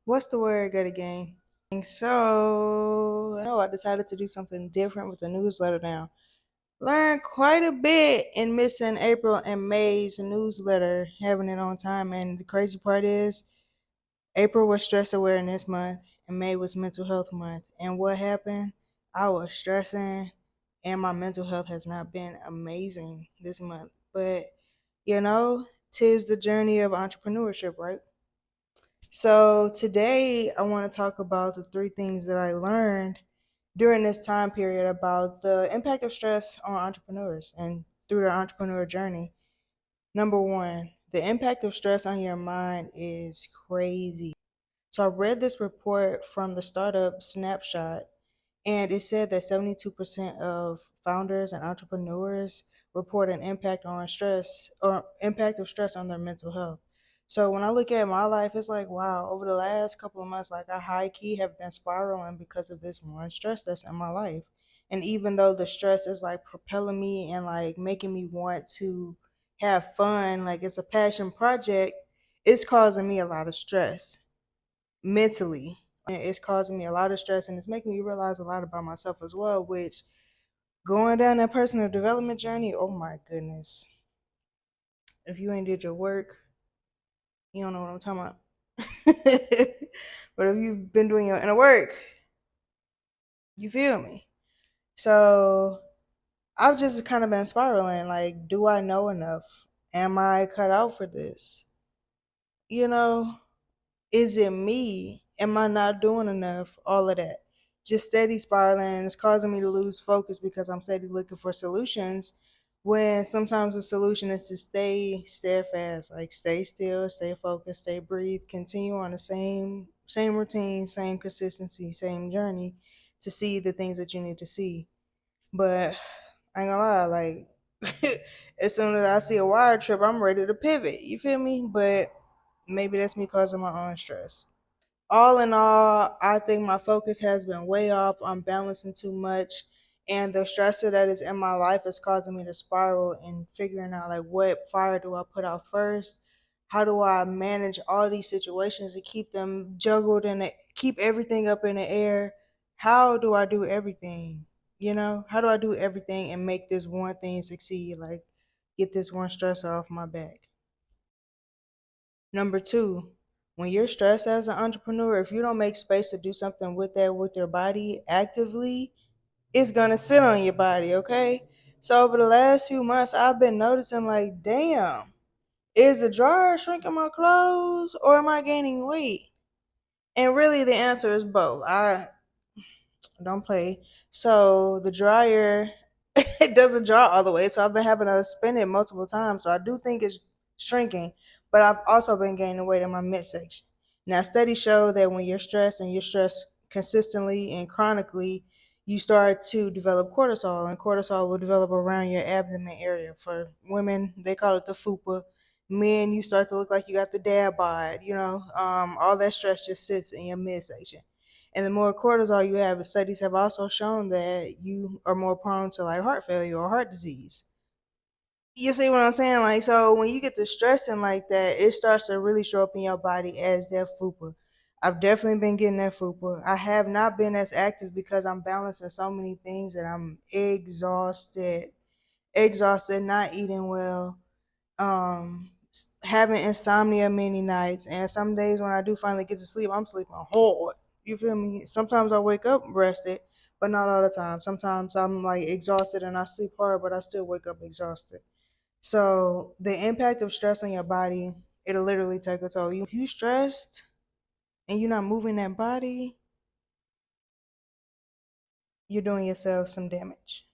What's the word, good again? So, no, I decided to do something different with the newsletter now. Learned quite a bit in missing April and May's newsletter, having it on time. And the crazy part is, April was stress awareness month, and May was mental health month. And what happened? I was stressing, and my mental health has not been amazing this month. But, tis the journey of entrepreneurship, right? So today I want to talk about the three things that I learned during this time period about the impact of stress on entrepreneurs and through their entrepreneur journey. Number one, the impact of stress on your mind is crazy. So I read this report from the startup Snapshot, and it said that 72% of founders and entrepreneurs report an impact on stress or impact of stress on their mental health. So when I look at my life, it's like, wow, over the last couple of months, like I high key have been spiraling because of this one stress that's in my life. And even though the stress is like propelling me and like making me want to have fun, like it's a passion project, it's causing me a lot of stress mentally. It's causing me a lot of stress and it's making me realize a lot about myself as well, which going down that personal development journey, oh my goodness. If you ain't did your work, you don't know what I'm talking about. But if you've been doing your inner work, you feel me? So I've just kind of been spiraling. Like, do I know enough? Am I cut out for this? You know, is it me? Am I not doing enough? All of that. Just steady spiraling and it's causing me to lose focus because I'm steady looking for solutions when sometimes the solution is to stay steadfast, like stay still, stay focused, stay breathe, continue on the same routine, same consistency, same journey to see the things that you need to see. But I ain't gonna lie, like as soon as I see a wire trip, I'm ready to pivot. You feel me? But maybe that's me causing my own stress. All in all, I think my focus has been way off. I'm balancing too much. And the stressor that is in my life is causing me to spiral and figuring out like what fire do I put out first? How do I manage all these situations to keep them juggled and keep everything up in the air? How do I do everything? How do I do everything and make this one thing succeed? Like get this one stressor off my back. Number two, when you're stressed as an entrepreneur, if you don't make space to do something with that with your body actively, it's gonna sit on your body, okay? So over the last few months, I've been noticing like, damn, is the dryer shrinking my clothes or am I gaining weight? And really the answer is both. I don't play. So the dryer, it doesn't dry all the way. So I've been having to spin it multiple times. So I do think it's shrinking, but I've also been gaining weight in my midsection. Now studies show that when you're stressed and you're stressed consistently and chronically, you start to develop cortisol, and cortisol will develop around your abdomen area. For women, they call it the fupa. Men, you start to look like you got the dad bod. All that stress just sits in your midsection. And the more cortisol you have, studies have also shown that you are more prone to like heart failure or heart disease. You see what I'm saying? Like, so when you get the stressing like that, it starts to really show up in your body as that fupa. I've definitely been getting that fupa. I have not been as active because I'm balancing so many things that I'm exhausted, not eating well, having insomnia many nights, and some days when I do finally get to sleep, I'm sleeping hard. You feel me? Sometimes I wake up rested, but not all the time. Sometimes I'm like exhausted and I sleep hard, but I still wake up exhausted. So the impact of stress on your body, it'll literally take a toll. If you stressed and you're not moving that body, you're doing yourself some damage.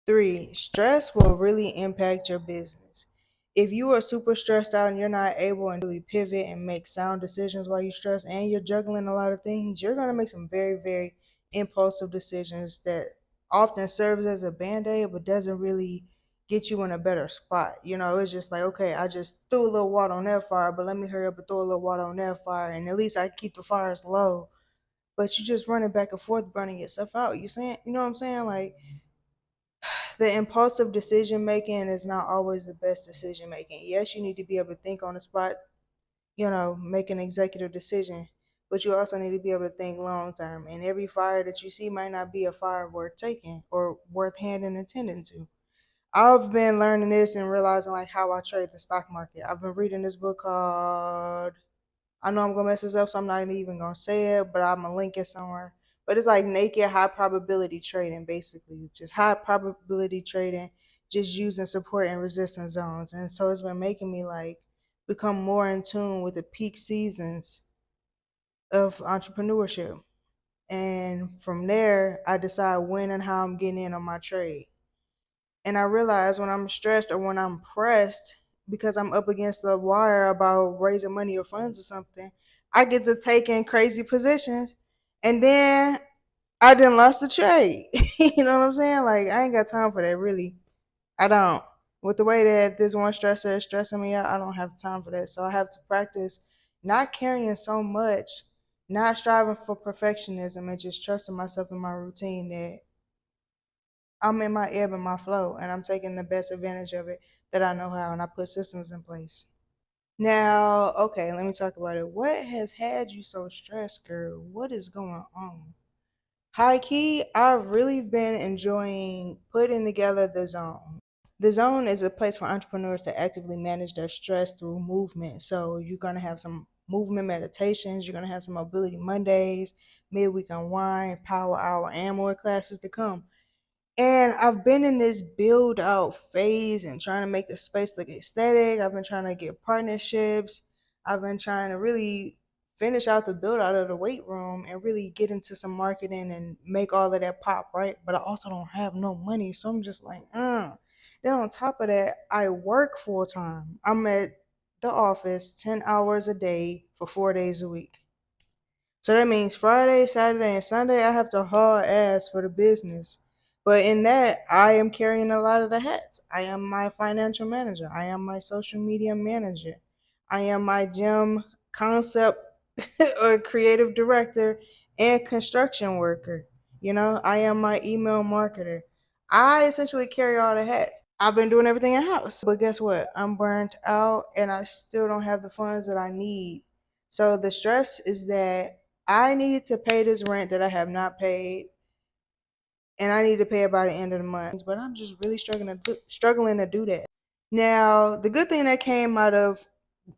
Three, stress will really impact your business. If you are super stressed out and you're not able to really pivot and make sound decisions while you're stressed and you're juggling a lot of things, you're going to make some very, very impulsive decisions that often serves as a band-aid but doesn't really get you in a better spot. It's just like, okay, I just threw a little water on that fire, but let me hurry up and throw a little water on that fire and at least I keep the fires low. But you just running back and forth burning yourself out. You know what I'm saying? Like the impulsive decision making is not always the best decision making. Yes, you need to be able to think on the spot, make an executive decision. but you also need to be able to think long term. And every fire that you see might not be a fire worth taking or worth handing attention to. I've been learning this and realizing like how I trade the stock market. I've been reading this book called, I know I'm gonna mess this up, so I'm not even gonna say it, but I'm gonna link it somewhere. But it's like naked high probability trading, basically, just high probability trading, just using support and resistance zones. And so it's been making me like become more in tune with the peak seasons of entrepreneurship. And from there, I decide when and how I'm getting in on my trade. And I realize when I'm stressed or when I'm pressed because I'm up against the wire about raising money or funds or something, I get to take in crazy positions, and then I done lost the trade. You know what I'm saying? Like I ain't got time for that really. I don't. With the way that this one stressor is stressing me out, I don't have time for that. So I have to practice not carrying so much, not striving for perfectionism, and just trusting myself in my routine that I'm in my ebb and my flow, and I'm taking the best advantage of it that I know how, and I put systems in place. Now, okay, let me talk about it. What has had you so stressed, girl? What is going on? High key, I've really been enjoying putting together the zone. The zone is a place for entrepreneurs to actively manage their stress through movement. So you're gonna have some movement meditations, you're gonna have some mobility Mondays, midweek unwind, power hour, and more classes to come. And I've been in this build out phase and trying to make the space look aesthetic. I've been trying to get partnerships. I've been trying to really finish out the build out of the weight room and really get into some marketing and make all of that pop, right? But I also don't have no money. So I'm just like, Then on top of that, I work full time. I'm at the office 10 hours a day for 4 days a week. So that means Friday, Saturday, and Sunday I have to haul ass for the business. But in that, I am carrying a lot of the hats. I am my financial manager. I am my social media manager. I am my gym concept or creative director and construction worker. You know, I am my email marketer. I essentially carry all the hats. I've been doing everything in house. But guess what? I'm burnt out and I still don't have the funds that I need. So the stress is that I need to pay this rent that I have not paid, and I need to pay it by the end of the month. But I'm just really struggling to do that. Now, the good thing that came out of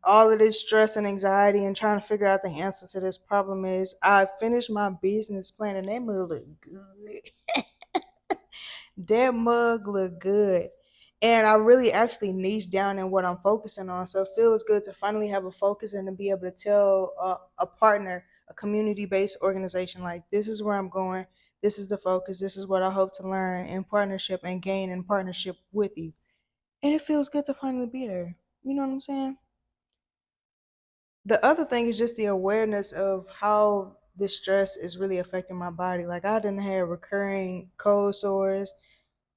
all of this stress and anxiety and trying to figure out the answer to this problem is I finished my business plan, and that mug look good. That mug look good. And I really actually niche down in what I'm focusing on. So it feels good to finally have a focus and to be able to tell a partner, a community based organization, like, this is where I'm going. This is the focus. This is what I hope to learn in partnership and gain in partnership with you. And it feels good to finally be there. You know what I'm saying? The other thing is just the awareness of how this stress is really affecting my body. Like I didn't have recurring cold sores.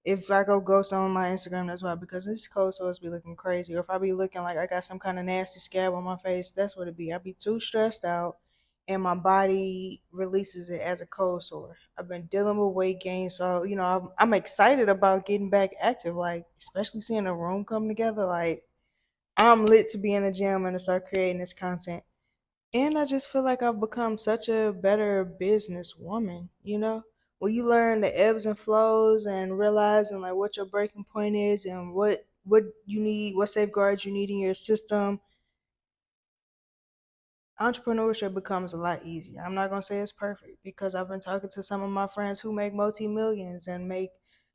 If I go some on my Instagram, that's why, because this cold sores be looking crazy. Or if I be looking like I got some kind of nasty scab on my face, that's what it be. I be too stressed out, and my body releases it as a cold sore. I've been dealing with weight gain, so I'm excited about getting back active. Like especially seeing a room come together. Like I'm lit to be in the gym and to start creating this content. And I just feel like I've become such a better businesswoman, you know? When you learn the ebbs and flows and realizing like what your breaking point is and what you need, what safeguards you need in your system, entrepreneurship becomes a lot easier. I'm not gonna say it's perfect because I've been talking to some of my friends who make multi-millions and make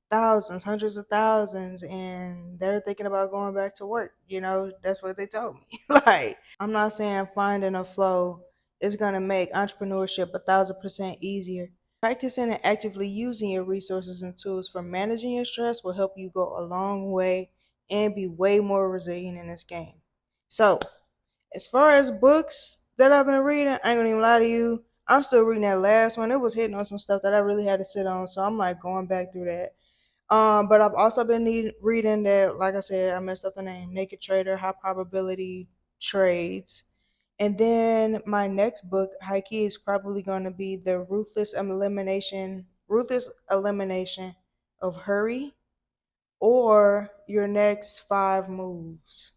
thousands, hundreds of thousands, and they're thinking about going back to work. That's what they told me. Like, I'm not saying finding a flow is gonna make entrepreneurship 1,000% easier. Practicing and actively using your resources and tools for managing your stress will help you go a long way and be way more resilient in this game. So, as far as books that I've been reading, I ain't gonna even lie to you. I'm still reading that last one. It was hitting on some stuff that I really had to sit on, so I'm like going back through that. But I've also been reading that, like I said, I messed up the name, Naked Trader, High Probability Trades. And then my next book, high key, is probably going to be the Ruthless Elimination of Hurry, or Your Next Five Moves.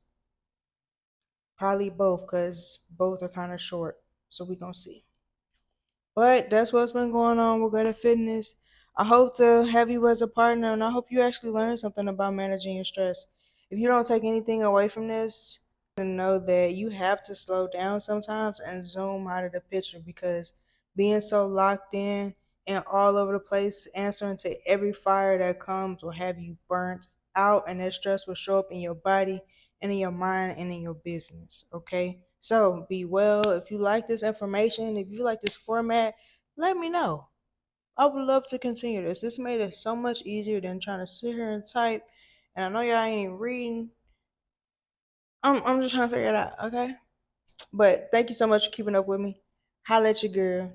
Probably both, because both are kind of short. So we going to see. But that's what's been going on with Greater Fitness. I hope to have you as a partner, and I hope you actually learn something about managing your stress. If you don't take anything away from this, know that you have to slow down sometimes and zoom out of the picture, because being so locked in and all over the place, answering to every fire that comes, will have you burnt out, and that stress will show up in your body and in your mind and in your business. Okay, so be well. If you like this information, if you like this format, let me know. I would love to continue this. This made it so much easier than trying to sit here and type, and I know y'all ain't even reading. I'm just trying to figure it out. Okay, but thank you so much for keeping up with me. Holla at your girl.